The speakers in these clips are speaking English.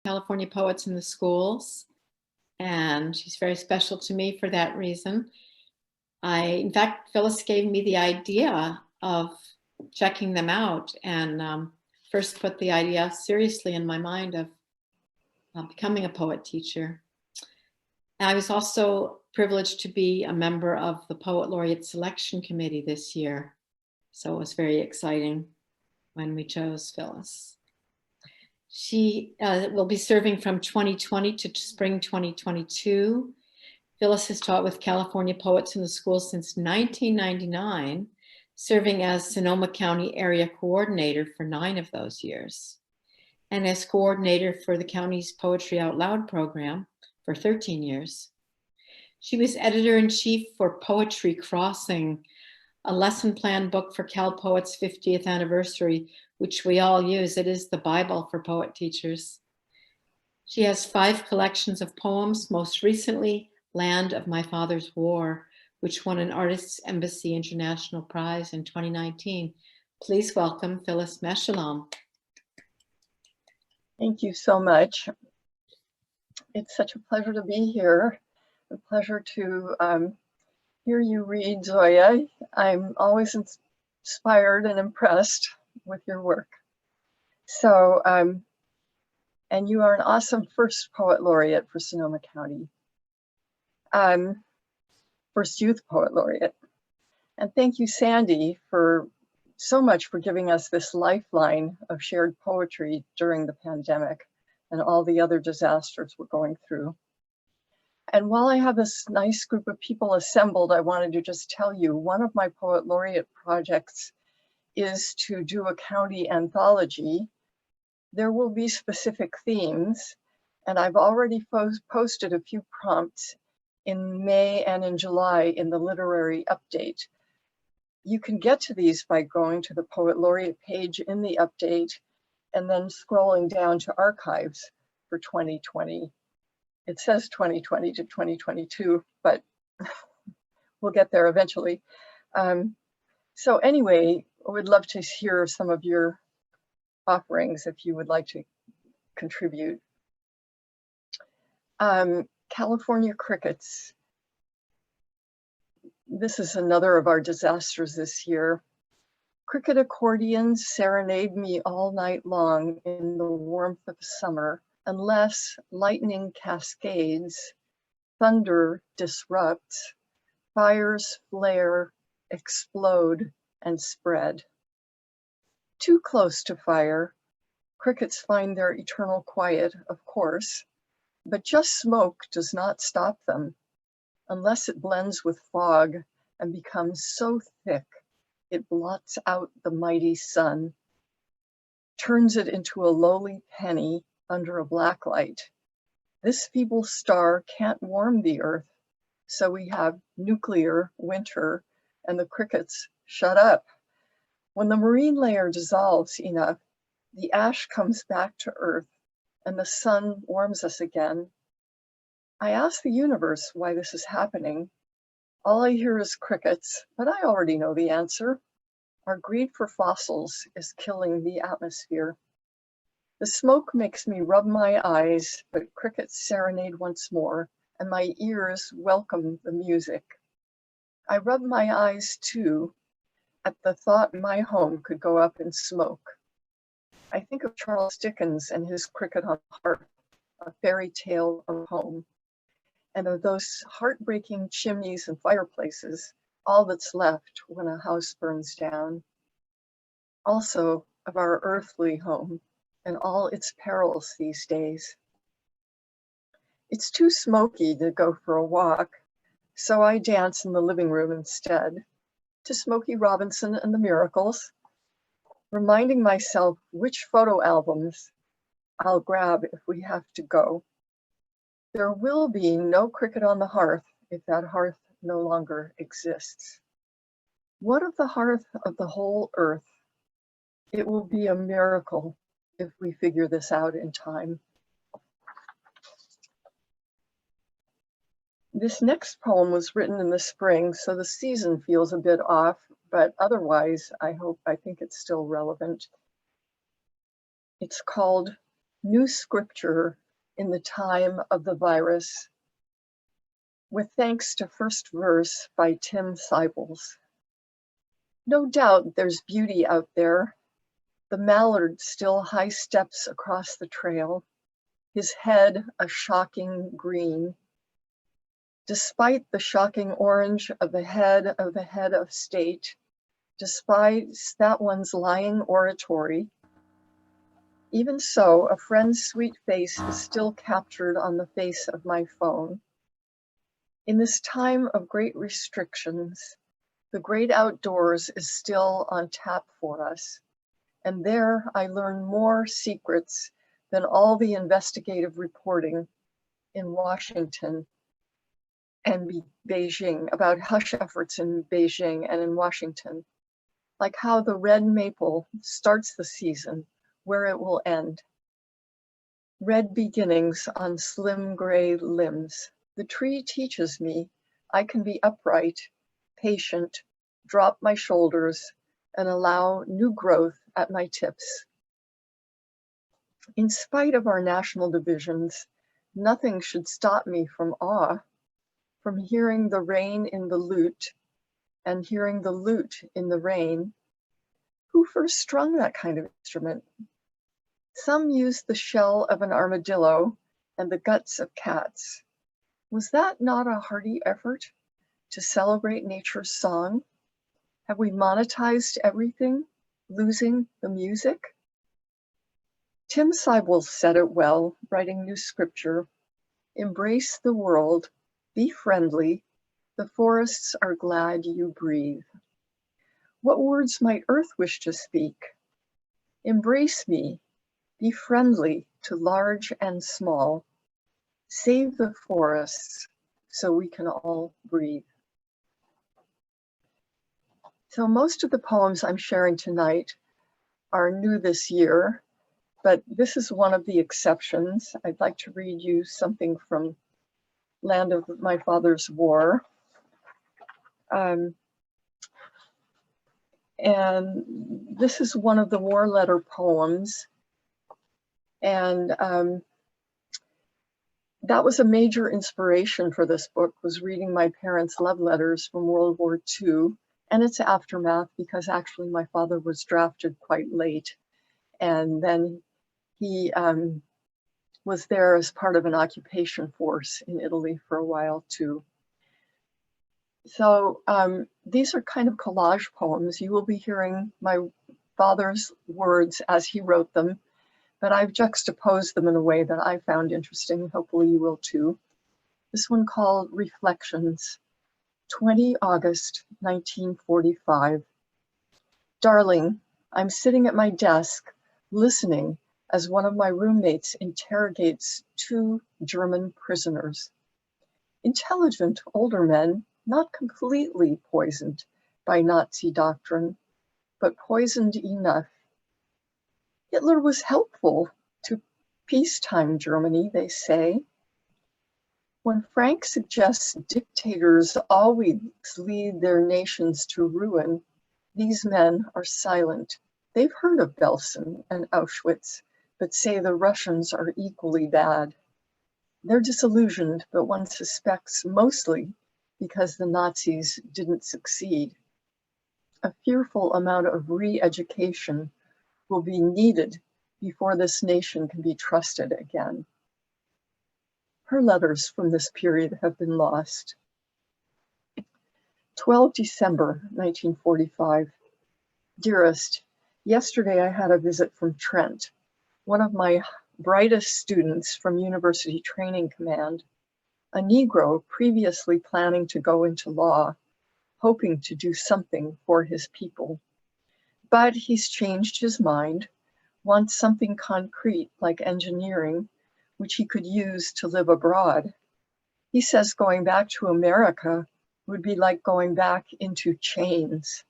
California Poets in the Schools, and she's very special to me for that reason. In fact, Phyllis gave me the idea of checking them out, and first put the idea seriously in my mind of becoming a poet teacher. I was also privileged to be a member of the Poet Laureate Selection Committee this year. So it was very exciting when we chose Phyllis. She will be serving from 2020 to spring 2022. Phyllis has taught with California Poets in the Schools since 1999, serving as Sonoma County Area Coordinator for 9 of those years, and as coordinator for the county's Poetry Out Loud program for 13 years. She was editor-in-chief for Poetry Crossing, a lesson plan book for Cal Poets' 50th anniversary, which we all use. It is the Bible for poet teachers. She has 5 collections of poems, most recently Land of My Father's War, which won an Artists Embassy International Prize in 2019. Please welcome Phyllis Meshulam. Thank you so much. It's such a pleasure to be here. A pleasure to hear you read, Zoya. I'm always inspired and impressed with your work. So, and you are an awesome first Poet Laureate for Sonoma County. First Youth Poet Laureate. And thank you, Sandy, for so much for giving us this lifeline of shared poetry during the pandemic and all the other disasters we're going through. And while I have this nice group of people assembled, I wanted to just tell you, one of my Poet Laureate projects is to do a county anthology. There will be specific themes, and I've already posted a few prompts in May and in July in the literary update. You can get to these by going to the Poet Laureate page in the update and then scrolling down to archives for 2020. It says 2020 to 2022, but we'll get there eventually. So anyway, I would love to hear some of your offerings if you would like to contribute. California crickets. This is another of our disasters this year. Cricket accordions serenade me all night long in the warmth of summer, unless lightning cascades, thunder disrupts, fires flare, explode, and spread. Too close to fire, crickets find their eternal quiet, of course, but just smoke does not stop them, unless it blends with fog and becomes so thick it blots out the mighty sun, turns it into a lowly penny under a black light. This feeble star can't warm the earth, so we have nuclear winter and the crickets shut up. When the marine layer dissolves enough, the ash comes back to earth and the sun warms us again. I ask the universe why this is happening. All I hear is crickets, but I already know the answer. Our greed for fossils is killing the atmosphere. The smoke makes me rub my eyes, but crickets serenade once more, and my ears welcome the music. I rub my eyes too, at the thought my home could go up in smoke. I think of Charles Dickens and his Cricket on the Hearth, a fairy tale of home, and of those heartbreaking chimneys and fireplaces, all that's left when a house burns down. Also of our earthly home and all its perils these days. It's too smoky to go for a walk, so I dance in the living room instead, to Smokey Robinson and the Miracles, reminding myself which photo albums I'll grab if we have to go. There will be no cricket on the hearth if that hearth no longer exists. What of the hearth of the whole earth? It will be a miracle if we figure this out in time. This next poem was written in the spring, so the season feels a bit off, but otherwise, I think it's still relevant. It's called New scripture in the time of the virus, with thanks to first verse by Tim Sybils. No doubt there's beauty out there. The mallard still high steps across the trail, his head a shocking green. Despite the shocking orange of the head of state, despite that one's lying oratory, even so, a friend's sweet face is still captured on the face of my phone. In this time of great restrictions, the great outdoors is still on tap for us. And there I learn more secrets than all the investigative reporting in Washington and Beijing, about hush efforts in Beijing and in Washington, like how the red maple starts the season, where it will end. Red beginnings on slim gray limbs. The tree teaches me I can be upright, patient, drop my shoulders, and allow new growth at my tips. In spite of our national divisions, nothing should stop me from awe, from hearing the rain in the lute and hearing the lute in the rain. Who first strung that kind of instrument? Some used the shell of an armadillo and the guts of cats. Was that not a hearty effort to celebrate nature's song? Have we monetized everything, losing the music? Tim Sybils said it well, writing new scripture. Embrace the world, be friendly, the forests are glad you breathe. What words might Earth wish to speak? Embrace me, be friendly to large and small. Save the forests so we can all breathe. So most of the poems I'm sharing tonight are new this year, but this is one of the exceptions. I'd like to read you something from Land of My Father's War. And this is one of the war letter poems. And that was a major inspiration for this book, was reading my parents' love letters from World War II and its aftermath, because actually my father was drafted quite late. And then he was there as part of an occupation force in Italy for a while too. So these are kind of collage poems. You will be hearing my father's words as he wrote them, but I've juxtaposed them in a way that I found interesting. Hopefully you will too. This one called Reflections, 20 August, 1945. Darling, I'm sitting at my desk, listening as one of my roommates interrogates two German prisoners. Intelligent older men, not completely poisoned by Nazi doctrine, but poisoned enough. Hitler was helpful to peacetime Germany, they say. When Frank suggests dictators always lead their nations to ruin, these men are silent. They've heard of Belsen and Auschwitz, but say the Russians are equally bad. They're disillusioned, but one suspects mostly because the Nazis didn't succeed. A fearful amount of re-education will be needed before this nation can be trusted again. Her letters from this period have been lost. 12 December 1945. Dearest, yesterday I had a visit from Trent, one of my brightest students from University Training Command, a Negro previously planning to go into law, hoping to do something for his people. But he's changed his mind, wants something concrete like engineering, which he could use to live abroad. He says going back to America would be like going back into chains.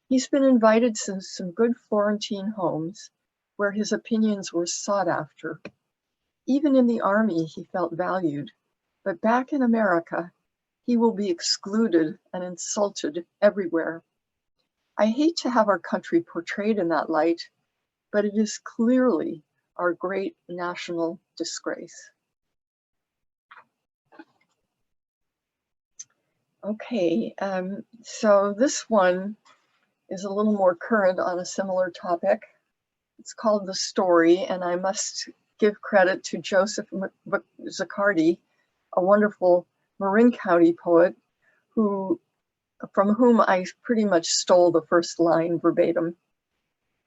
He's been invited to some good Florentine homes where his opinions were sought after. Even in the army, he felt valued, but back in America, he will be excluded and insulted everywhere. I hate to have our country portrayed in that light, but it is clearly our great national disgrace. Okay, so this one is a little more current on a similar topic. It's called The Story, and I must give credit to Joseph Zaccardi, a wonderful Marin County poet from whom I pretty much stole the first line verbatim.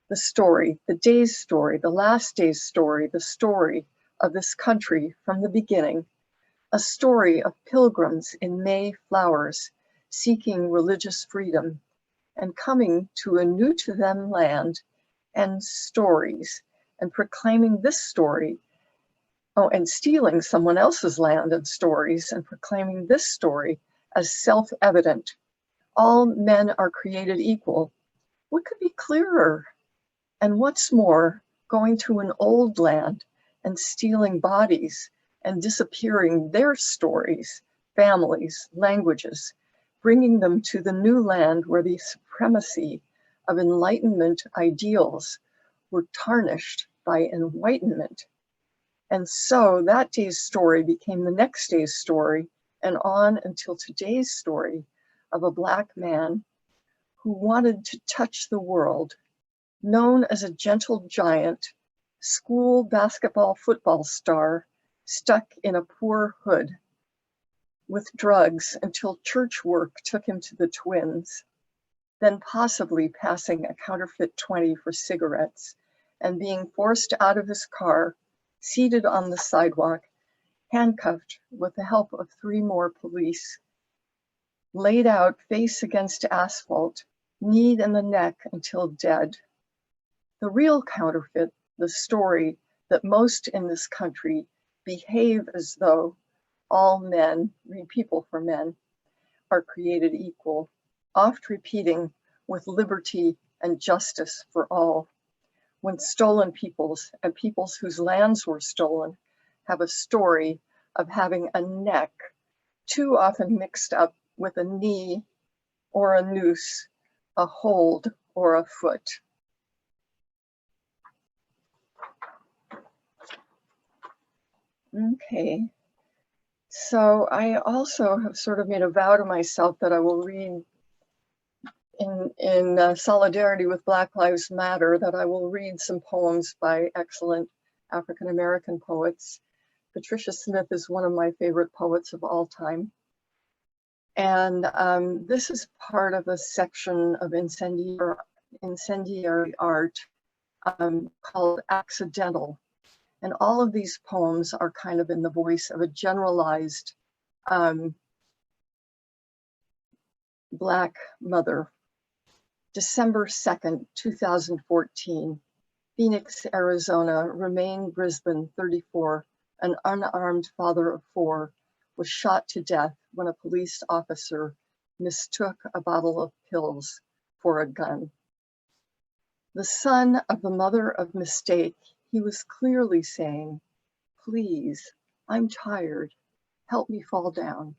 The story, the day's story, the last day's story, the story of this country from the beginning, a story of pilgrims in May flowers, seeking religious freedom and coming to a new to them land and stories and proclaiming this story, and stealing someone else's land and stories and proclaiming this story as self-evident. All men are created equal. What could be clearer? And what's more, going to an old land and stealing bodies and disappearing their stories, families, languages, bringing them to the new land where the supremacy of Enlightenment ideals were tarnished by enlightenment. And so that day's story became the next day's story, and on until today's story of a Black man who wanted to touch the world, known as a gentle giant, school basketball football star, stuck in a poor hood with drugs until church work took him to the Twins, then possibly passing a counterfeit 20 for cigarettes and being forced out of his car, seated on the sidewalk, handcuffed with the help of 3 more police, laid out face against asphalt, kneed in the neck until dead. The real counterfeit, the story that most in this country behave as though all men, read People for Men, are created equal, oft repeating with liberty and justice for all, when stolen peoples and peoples whose lands were stolen have a story of having a neck too often mixed up with a knee or a noose, a hold or a foot. Okay, so I also have sort of made a vow to myself that I will read in solidarity with Black Lives Matter, that I will read some poems by excellent African-American poets. Patricia Smith is one of my favorite poets of all time. And this is part of a section of incendiary art called Accidental. And all of these poems are kind of in the voice of a generalized Black mother. December 2nd, 2014, Phoenix, Arizona, Remain, Brisbane, 34, an unarmed father of 4, was shot to death when a police officer mistook a bottle of pills for a gun. The son of the mother of mistake, he was clearly saying, "Please, I'm tired, help me fall down."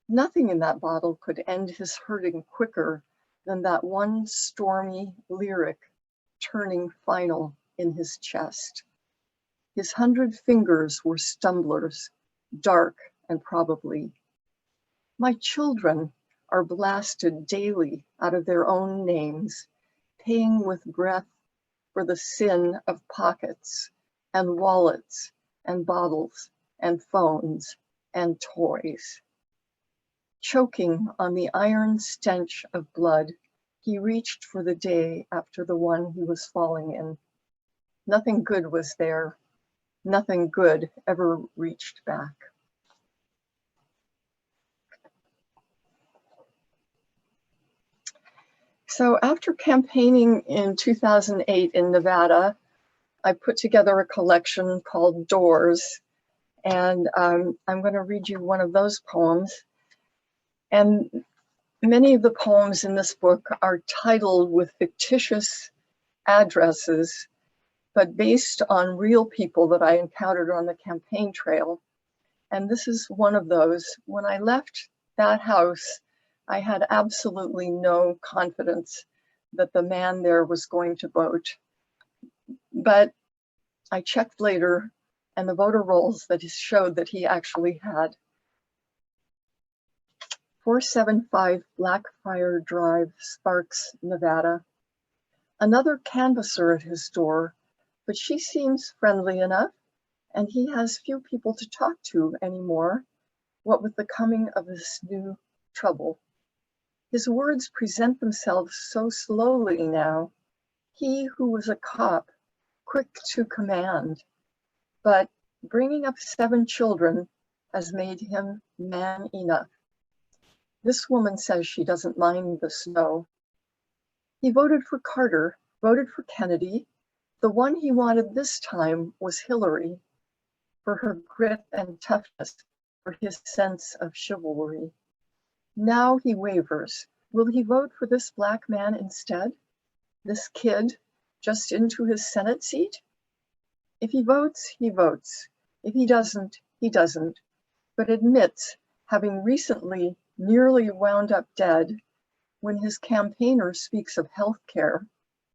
Nothing in that bottle could end his hurting quicker than that one stormy lyric turning final in his chest. His 100 fingers were stumblers, dark and probably. My children are blasted daily out of their own names, paying with breath for the sin of pockets and wallets and bottles and phones and toys. Choking on the iron stench of blood, he reached for the day after the one he was falling in. Nothing good was there. Nothing good ever reached back. So after campaigning in 2008 in Nevada, I put together a collection called Doors, and I'm going to read you one of those poems. And many of the poems in this book are titled with fictitious addresses, but based on real people that I encountered on the campaign trail. And this is one of those. When I left that house, I had absolutely no confidence that the man there was going to vote. But I checked later, and the voter rolls that showed that he actually had. 475 Blackfire Drive, Sparks, Nevada. Another canvasser at his door, but she seems friendly enough, and he has few people to talk to anymore, what with the coming of this new trouble. His words present themselves so slowly now. He who was a cop, quick to command, but bringing up 7 children has made him man enough. This woman says she doesn't mind the snow. He voted for Carter, voted for Kennedy. The one he wanted this time was Hillary, for her grit and toughness, for his sense of chivalry. Now he wavers. Will he vote for this Black man instead? This kid, just into his Senate seat? If he votes, he votes. If he doesn't, he doesn't. But admits, having recently nearly wound up dead, when his campaigner speaks of health care,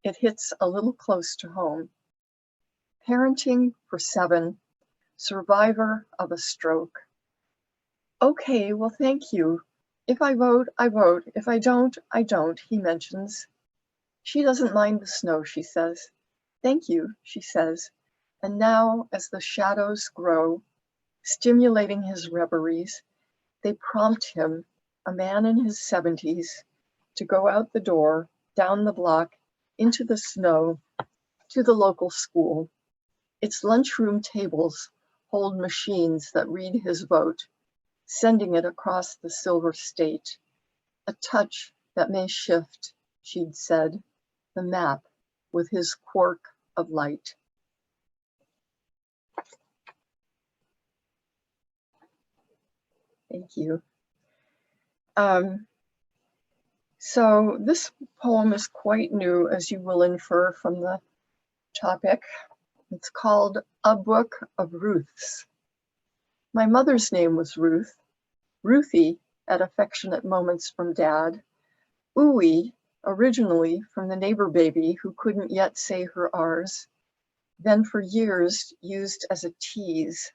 it hits a little close to home. Parenting for 7, survivor of a stroke. Okay, well, thank you. If I vote, I vote. If I don't, I don't, he mentions. She doesn't mind the snow, she says. Thank you, she says. And now, as the shadows grow, stimulating his reveries, they prompt him, a man in his 70s, to go out the door, down the block, into the snow, to the local school. Its lunchroom tables hold machines that read his vote, sending it across the silver state. A touch that may shift, she'd said, the map with his quirk of light. Thank you. So this poem is quite new, as you will infer from the topic. It's called A Book of Ruths. My mother's name was Ruth, Ruthie at affectionate moments from Dad, Ooey originally from the neighbor baby who couldn't yet say her R's, then for years used as a tease.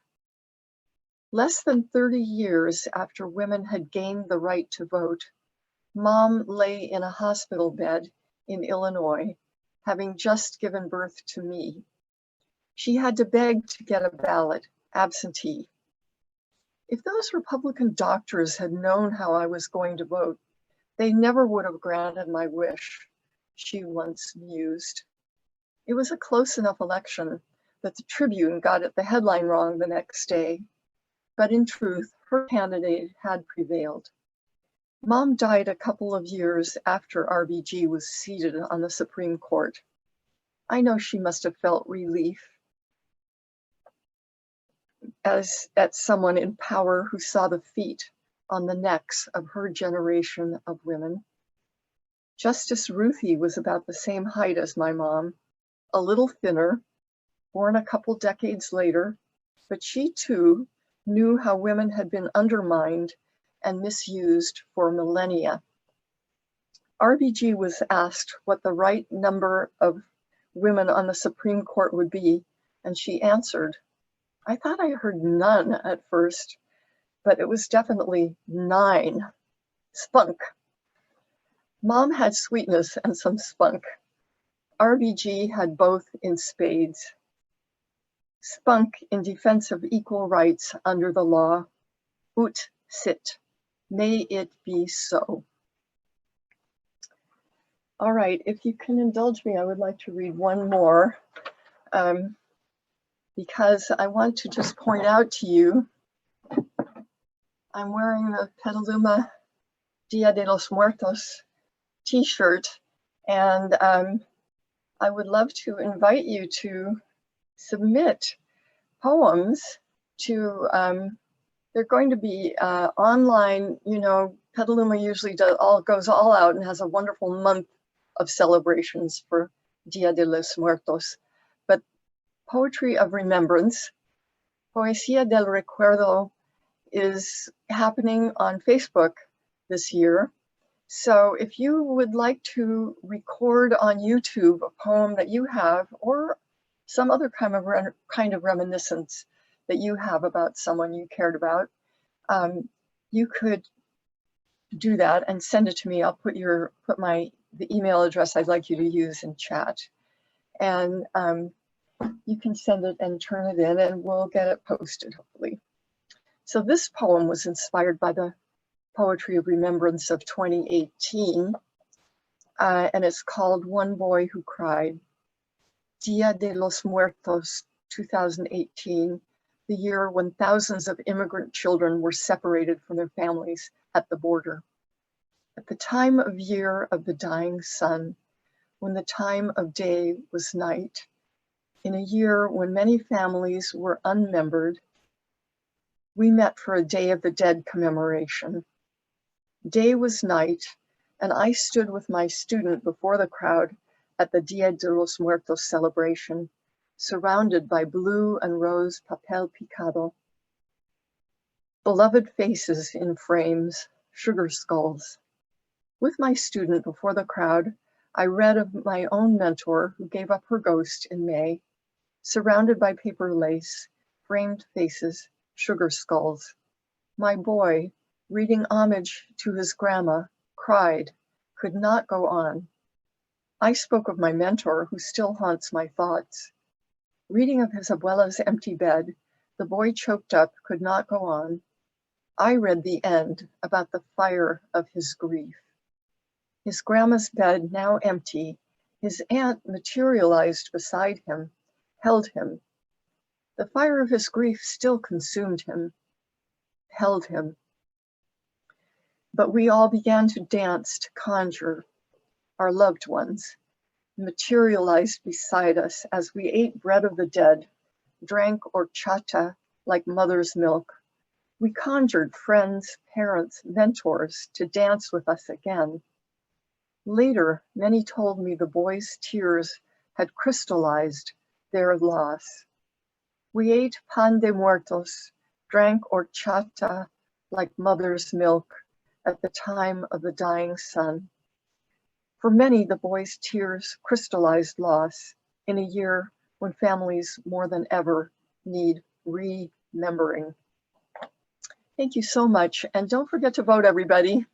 Less than 30 years after women had gained the right to vote, Mom lay in a hospital bed in Illinois, having just given birth to me. She had to beg to get a ballot, absentee. If those Republican doctors had known how I was going to vote, they never would have granted my wish, she once mused. It was a close enough election that the Tribune got the headline wrong the next day. But in truth, her candidate had prevailed. Mom died a couple of years after RBG was seated on the Supreme Court. I know she must have felt relief as at someone in power who saw the feet on the necks of her generation of women. Justice Ruthie was about the same height as my mom, a little thinner, born a couple decades later, but she too knew how women had been undermined and misused for millennia. RBG was asked what the right number of women on the Supreme Court would be, and she answered, I thought I heard none at first, but it was definitely 9. Spunk. Mom had sweetness and some spunk. RBG had both in spades. Spunk in defense of equal rights under the law. Ut sit. May it be so. All right, if you can indulge me, I would like to read one more because I want to just point out to you, I'm wearing the Petaluma Dia de los Muertos t-shirt, and I would love to invite you to submit poems to, they're going to be online, you know, Petaluma usually goes all out and has a wonderful month of celebrations for Dia de los Muertos. But Poetry of Remembrance, Poesía del Recuerdo, is happening on Facebook this year. So if you would like to record on YouTube a poem that you have, or some other kind of reminiscence that you have about someone you cared about, you could do that and send it to me. I'll put the email address I'd like you to use in chat. And you can send it and turn it in and we'll get it posted, hopefully. So this poem was inspired by the Poetry of Remembrance of 2018. And it's called One Boy Who Cried. Dia de los Muertos 2018, the year when thousands of immigrant children were separated from their families at the border. At the time of year of the dying sun, when the time of day was night, in a year when many families were unmembered, we met for a Day of the Dead commemoration. Day was night, and I stood with my student before the crowd at the Dia de los Muertos celebration, surrounded by blue and rose papel picado. Beloved faces in frames, sugar skulls. With my student before the crowd, I read of my own mentor who gave up her ghost in May, surrounded by paper lace, framed faces, sugar skulls. My boy, reading homage to his grandma, cried, could not go on. I spoke of my mentor who still haunts my thoughts. Reading of his abuela's empty bed, the boy choked up, could not go on. I read the end about the fire of his grief. His grandma's bed now empty, his aunt materialized beside him, held him. The fire of his grief still consumed him, held him. But we all began to dance, to conjure. Our loved ones materialized beside us as we ate bread of the dead, drank horchata like mother's milk. We conjured friends, parents, mentors to dance with us again. Later, many told me the boy's tears had crystallized their loss. We ate pan de muertos, drank horchata like mother's milk at the time of the dying sun. For many, the boy's tears crystallized loss in a year when families more than ever need remembering. Thank you so much. And don't forget to vote, everybody.